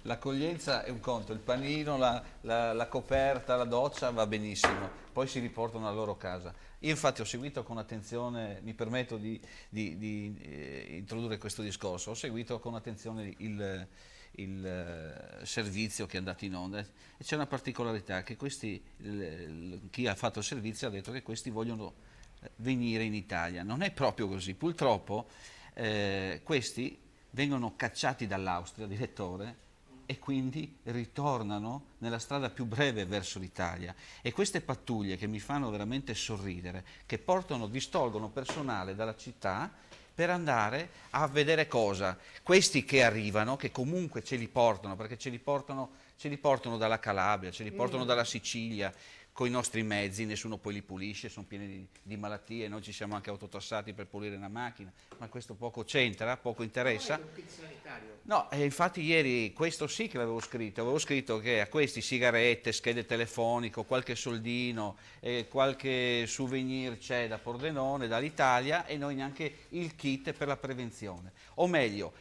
l'accoglienza è un conto, il panino, la coperta, la doccia va benissimo, poi si riportano alla loro casa. Io infatti ho seguito con attenzione, mi permetto di introdurre questo discorso, ho seguito con attenzione il servizio che è andato in onda e c'è una particolarità che chi ha fatto il servizio ha detto che questi vogliono venire in Italia. Non è proprio così, purtroppo questi vengono cacciati dall'Austria, direttore, e quindi ritornano nella strada più breve verso l'Italia. E queste pattuglie che mi fanno veramente sorridere, che distolgono personale dalla città per andare a vedere cosa? Questi che arrivano, che comunque ce li portano, perché ce li portano dalla Calabria, ce li portano dalla Sicilia, con i nostri mezzi, nessuno poi li pulisce, sono pieni di malattie, noi ci siamo anche autotassati per pulire una macchina, ma questo poco c'entra, poco interessa. No, infatti ieri questo sì che avevo scritto che a questi sigarette, schede telefonico, qualche soldino, qualche souvenir c'è da Pordenone, dall'Italia e noi neanche il kit per la prevenzione. O meglio,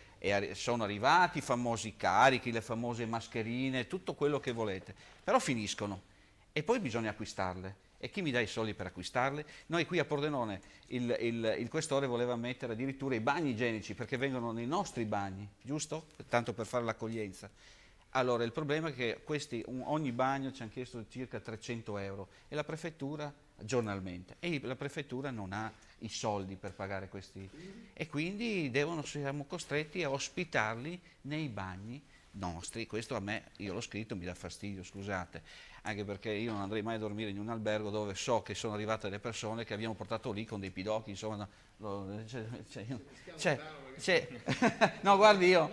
sono arrivati i famosi carichi, le famose mascherine, tutto quello che volete, però finiscono. E poi bisogna acquistarle. E chi mi dà i soldi per acquistarle? Noi qui a Pordenone il questore voleva mettere addirittura i bagni igienici perché vengono nei nostri bagni, giusto? Tanto per fare l'accoglienza. Allora il problema è che ogni bagno ci hanno chiesto circa 300 euro e la prefettura giornalmente e la prefettura non ha i soldi per pagare questi e quindi siamo costretti a ospitarli nei bagni nostri. Questo a me, io l'ho scritto, mi dà fastidio, scusate, anche perché io non andrei mai a dormire in un albergo dove so che sono arrivate delle persone che abbiamo portato lì con dei pidocchi, insomma, no, guardi io.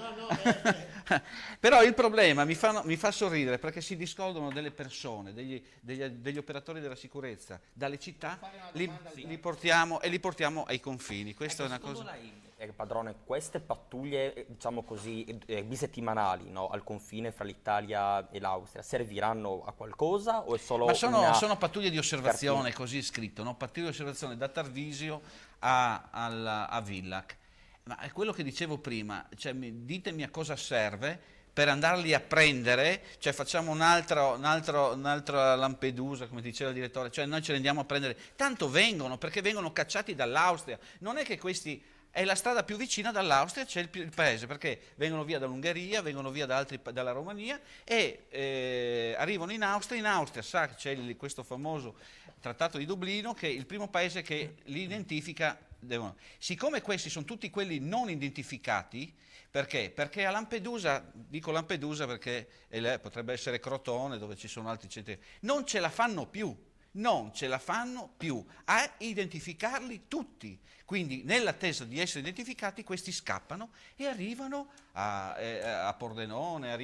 Però il problema mi fa sorridere perché si discolgono delle persone, degli operatori della sicurezza dalle città, li portiamo ai confini. Questa è una cosa. Padrone, queste pattuglie, diciamo così, bisettimanali, no, al confine fra l'Italia e l'Austria, serviranno a qualcosa o è solo Ma sono pattuglie di osservazione, così è scritto, no? Pattuglie di osservazione da Tarvisio a Villac. Ma è quello che dicevo prima, cioè, ditemi a cosa serve per andarli a prendere, cioè facciamo un'altra Lampedusa, come diceva il direttore, cioè noi ce li andiamo a prendere, tanto vengono, perché vengono cacciati dall'Austria, non è che questi, è la strada più vicina dall'Austria, c'è il paese, perché vengono via dall'Ungheria, vengono via dalla Romania e arrivano in Austria sa che c'è questo famoso Trattato di Dublino, che è il primo paese che li identifica. Siccome questi sono tutti quelli non identificati, perché? Perché a Lampedusa, dico Lampedusa perché potrebbe essere Crotone dove ci sono altri centri, non ce la fanno più a identificarli tutti. Quindi nell'attesa di essere identificati questi scappano e arrivano a Pordenone,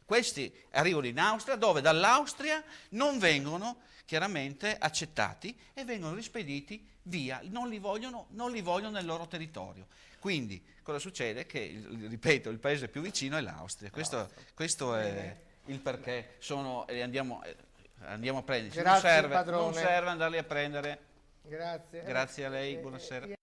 questi arrivano in Austria dove dall'Austria non vengono chiaramente accettati e vengono rispediti via, non li vogliono nel loro territorio. Quindi cosa succede? Che, ripeto, il paese più vicino è l'Austria. Questo è il perché andiamo a prenderci. Grazie, Non serve andarli a prendere. Grazie. Grazie a lei, buonasera.